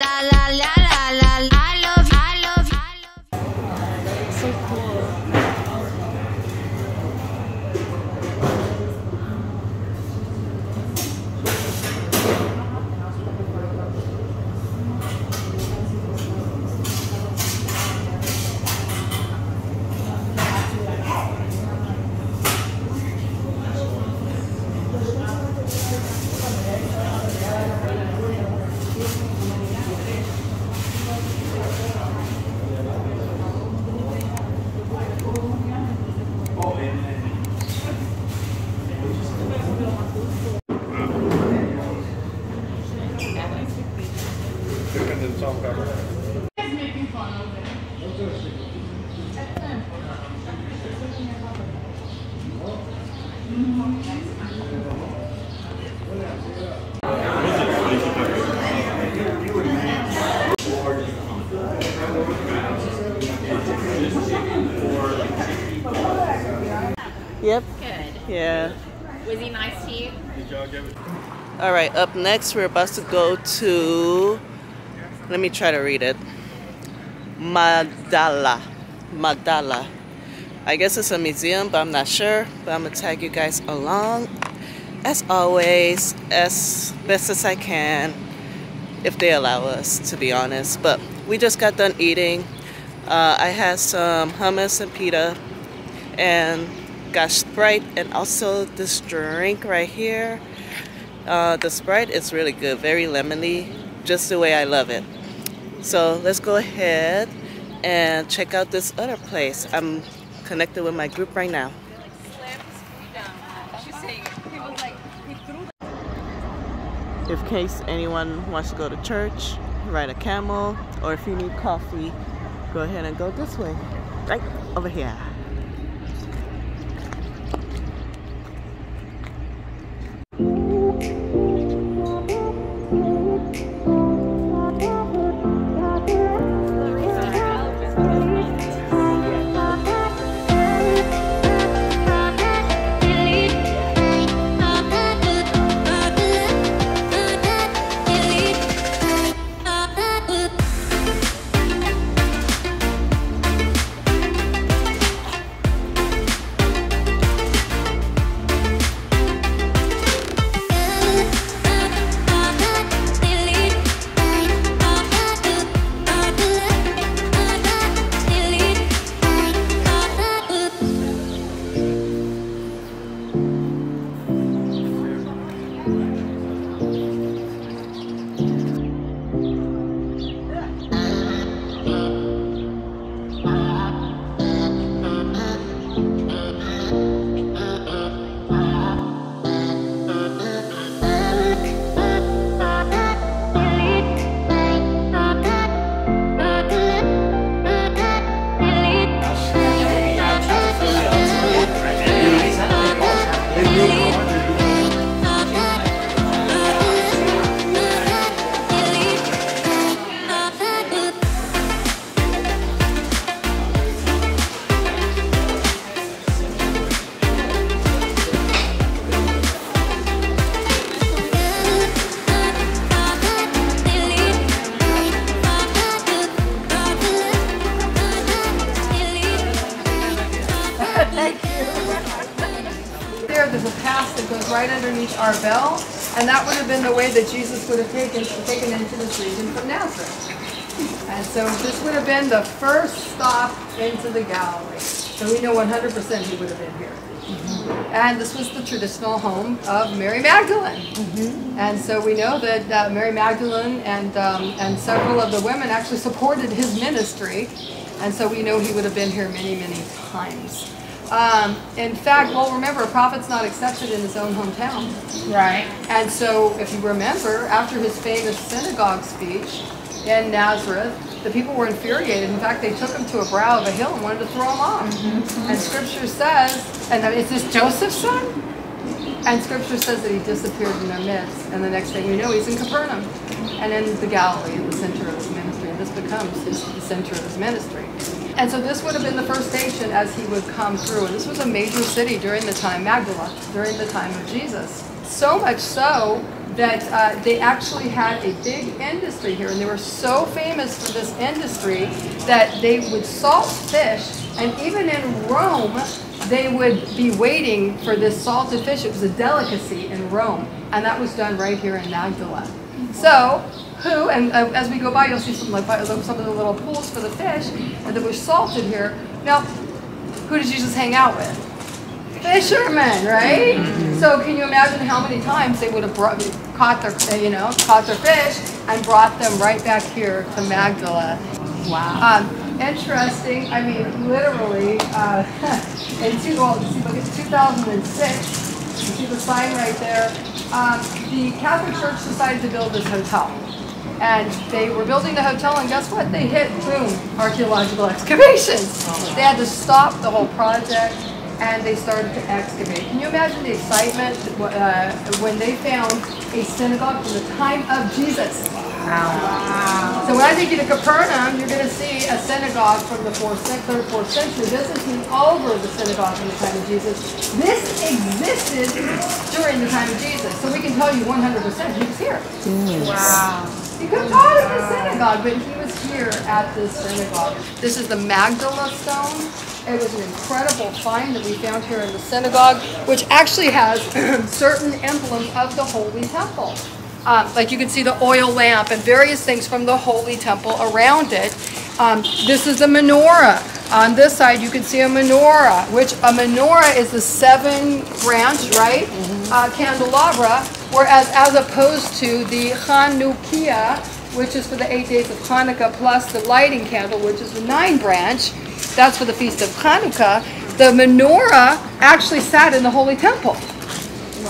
La la la la la, I love you, I love you, I love you. So cool. Yep. Good. Yeah. Was he nice to you? All right, up next we're about to go to, let me try to read it, Magdala. I guess it's a museum, but I'm not sure, but I'm gonna tag you guys along as always, as best as I can, if they allow us, to be honest. But we just got done eating. I had some hummus and pita and got Sprite, and also this drink right here. The Sprite is really good, very lemony, just the way I love it. So let's go ahead and check out this other place. I'm connected with my group right now. In case anyone wants to go to church, ride a camel, or if you need coffee, go ahead and go this way, right over here. There's a path that goes right underneath our bell, and that would have been the way that Jesus would have taken into this region from Nazareth. And so this would have been the first stop into the Galilee. So we know 100% he would have been here. And this was the traditional home of Mary Magdalene. And so we know that Mary Magdalene and several of the women actually supported his ministry. And so we know he would have been here many, many times. In fact, well, remember, a prophet's not accepted in his own hometown. Right. And so, if you remember, after his famous synagogue speech in Nazareth, the people were infuriated. In fact, they took him to a brow of a hill and wanted to throw him off. And Scripture says, and is this Joseph's son? And Scripture says that he disappeared in their midst. And the next thing we know, he's in Capernaum and in the Galilee, in the center of his ministry. And this becomes the center of his ministry. And so this would have been the first station as he would come through. And this was a major city during the time, Magdala, during the time of Jesus. So much so that they actually had a big industry here, and they were so famous for this industry that they would salt fish, and even in Rome, they would be waiting for this salted fish. It was a delicacy in Rome, and that was done right here in Magdala. So, and as we go by, you'll see some of the little pools for the fish that were salted here. Now, who did Jesus hang out with? Fishermen, right? So can you imagine how many times they would have caught their fish and brought them right back here to Magdala? Wow. Interesting. I mean, literally, in 2006, you see the sign right there. The Catholic Church decided to build this hotel. And they were building the hotel, and guess what? They hit, boom, archaeological excavations. They had to stop the whole project, and they started to excavate. Can you imagine the excitement when they found a synagogue from the time of Jesus? Wow. So when I take you to Capernaum, you're going to see a synagogue from the 3rd, 4th century. This isn't over the synagogue from the time of Jesus. This existed during the time of Jesus. So we can tell you 100% he was here. Wow. You could have taught him the synagogue, but he was here at this synagogue. This is the Magdala stone. It was an incredible find that we found here in the synagogue, which actually has certain emblems of the Holy Temple. Like you can see the oil lamp and various things from the Holy Temple around it. This is the menorah. On this side, you can see a menorah, which a menorah is the 7-branch, right, candelabra, whereas as opposed to the Chanukiah, which is for the 8 days of Hanukkah, plus the lighting candle, which is the 9-branch, that's for the Feast of Hanukkah, the menorah actually sat in the Holy Temple.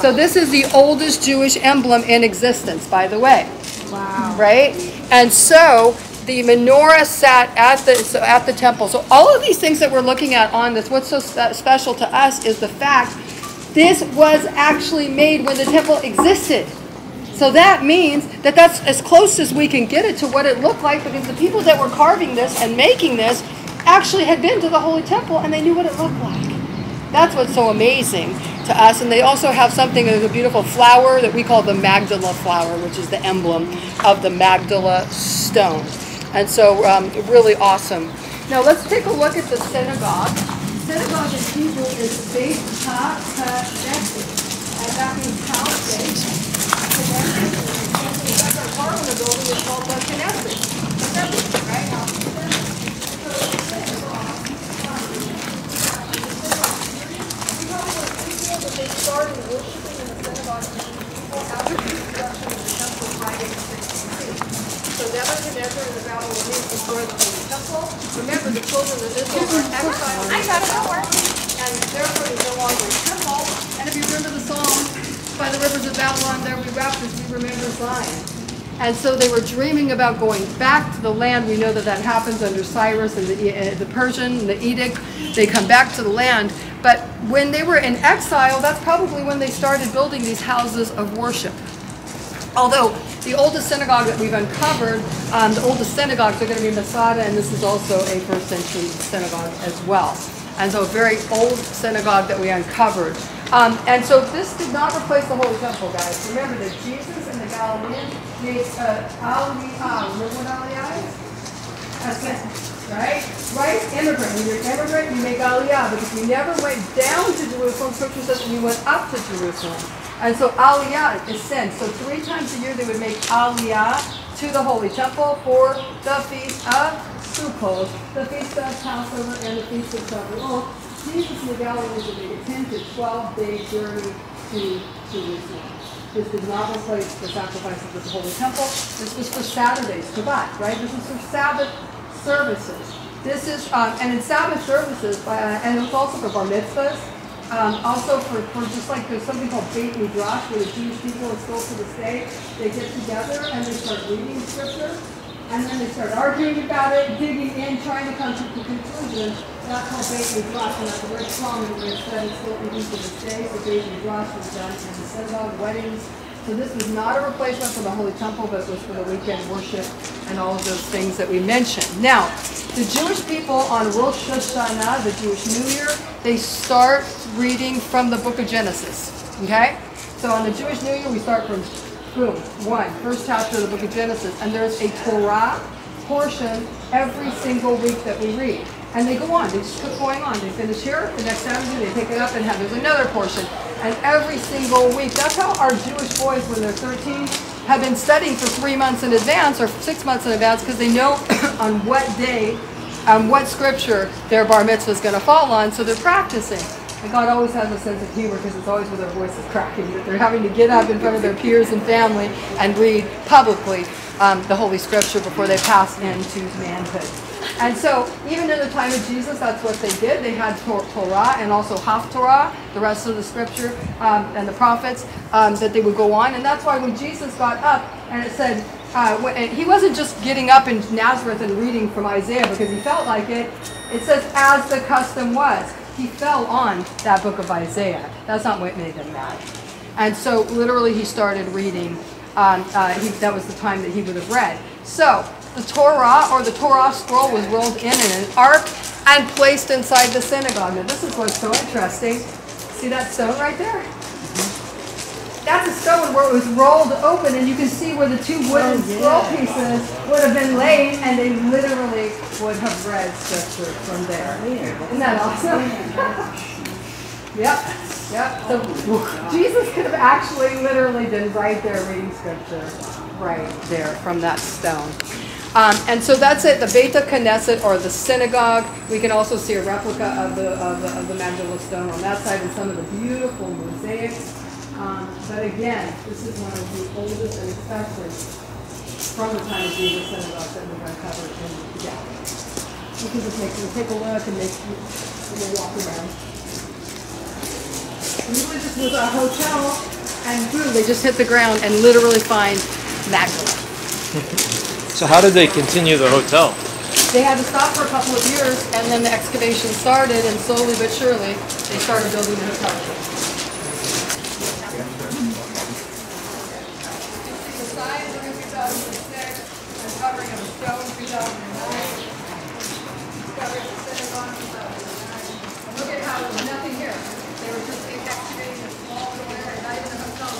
So this is the oldest Jewish emblem in existence, by the way. Wow. Right? And so the menorah sat at the temple. So all of these things that we're looking at on this, what's so special to us is the fact this was actually made when the temple existed. So that means that that's as close as we can get it to what it looked like, because the people that were carving this and making this actually had been to the Holy Temple and they knew what it looked like. That's what's so amazing to us. And they also have something, a beautiful flower that we call the Magdala flower, which is the emblem of the Magdala stone. And so really awesome. Now let's take a look at the synagogue. Synagogue in Hebrew is Beit HaKnesset, and that means house gate. That's our parliament building is called the Knesset. Right? They started worshiping in the synagogue people after the destruction of the temple right in 6 So Nebuchadnezzar and the Babylonians destroyed the Holy Temple. Remember, the children of Israel were exiled and therefore there's no longer a temple. And if you remember the song, by the rivers of Babylon, there we wept as we remember Zion. And so they were dreaming about going back to the land. We know that that happens under Cyrus and the Persian, the edict. They come back to the land. But when they were in exile, that's probably when they started building these houses of worship. Although the oldest synagogue that we've uncovered, the oldest synagogues are going to be Masada, and this is also a 1st century synagogue as well. And so a very old synagogue that we uncovered. And so this did not replace the Holy Temple, guys. Remember that Jesus and the Galileans made Aliyah. Remember what Aliyah is? Ascent. Right? Right? Immigrant. When you're an immigrant, you make Aliyah. Because you never went down to Jerusalem. Scripture says you went up to Jerusalem. And so Aliyah is sin. So 3 times a year they would make Aliyah to the Holy Temple for the Feast of Sukkot, the Feast of Passover, and the Feast of Shavuot. Jesus and the Galileans would make a 10 to 12-day journey to Jerusalem. This did not replace the sacrifices of the Holy Temple. This was for Saturdays, Shabbat, right? This is for Sabbath services. This is, and in Sabbath services, and it was also for bar mitzvahs, also for just like there's something called Beit Midrash, where the Jewish people, and still to this day, they get together and they start reading scripture, and then they start arguing about it, digging in, trying to come to the conclusion. That's called Beit Midrash, and that's a very common word that is still in use to this day. So Beit Midrash was done in the synagogue, weddings. So this was not a replacement for the Holy Temple, but it was for the weekend worship and all of those things that we mentioned. Now, the Jewish people on Rosh Hashanah, the Jewish New Year, they start reading from the book of Genesis. Okay? So on the Jewish New Year, we start from boom, first chapter of the book of Genesis, and there's a Torah portion every single week that we read. And they go on, they just keep going on. They finish here, the next Saturday they pick it up and there's another portion. And every single week, that's how our Jewish boys, when they're 13, have been studying for 3 months in advance or 6 months in advance, because they know on what day, what scripture their bar mitzvah is going to fall on, so they're practicing. And God always has a sense of humor, because it's always with their voices cracking, that they're having to get up in front of their peers and family and read publicly the Holy Scripture before they pass into manhood. And so, even in the time of Jesus, that's what they did. They had Torah and also Haftorah, the rest of the Scripture and the prophets, that they would go on. And that's why when Jesus got up, and it said, and he wasn't just getting up in Nazareth and reading from Isaiah because he felt like it. It says, as the custom was. He fell on that book of Isaiah. That's not what made him mad. And so, literally, he started reading. That was the time that he would have read. So, the Torah, or the Torah scroll, was rolled in an ark and placed inside the synagogue. Now, this is what's so interesting. See that stone right there? That's a stone where it was rolled open, and you can see where the two wooden scroll pieces would have been laid, and they literally would have read scripture from there. Isn't that awesome? Yep. So Jesus could have actually literally been right there reading scripture right there from that stone. And so that's it, the Beit Knesset, or the synagogue. We can also see a replica of the Magdala stone on that side, and some of the beautiful mosaics. But again, this is one of the oldest, and especially from the time of Jesus, synagogues that we're going to cover together. We can just take a look and we'll walk around. Usually this was a hotel, and boom, they just hit the ground and literally find Magdala. So how did they continue the hotel? They had to stop for a couple of years, and then the excavation started, and slowly but surely, they started building the hotel. The sign during 2006, and covering of a stone 2009, covering the synagogue 2009. And look at how there was nothing here. They were just excavating a small door, and not even a hotel.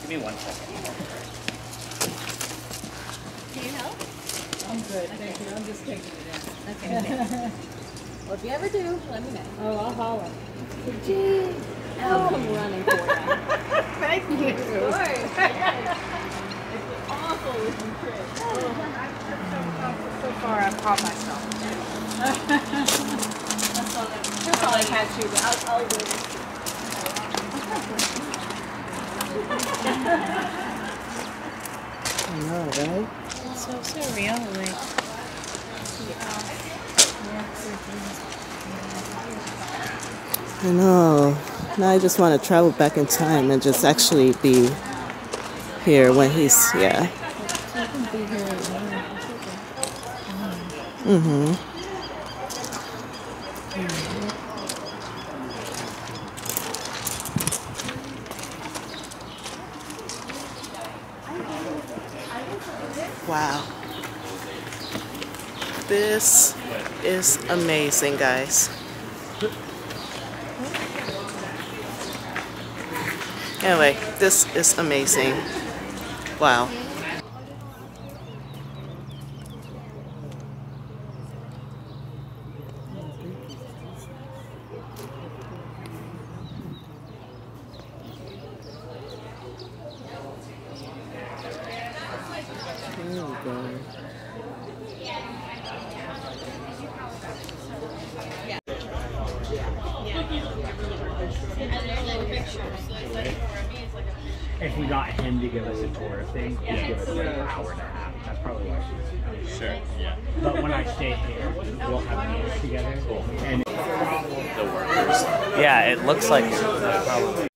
Give me 1 second. Can you help? I'm good, thank you. I'm just taking it in. Okay. Well, if you ever do, let me know. Oh, I'll holler. Gee, I'll come running for you. Thank you. Of course. Yes. It's awful with you, Chris. So far, I've caught myself. He'll probably catch you, but I'll do it. I know, right? So surreal, like. I know. Now I just want to travel back in time and just actually be here when he's, yeah. Mm-hmm. Wow. This is amazing, guys. Anyway, this is amazing. Wow. There we go. If we got him to give us a tour of things, he'd give us like an hour and a half. That's probably why she's sure. Yeah. But when I stay here, we'll have meals together. And the workers. Yeah, it looks like it. Probably.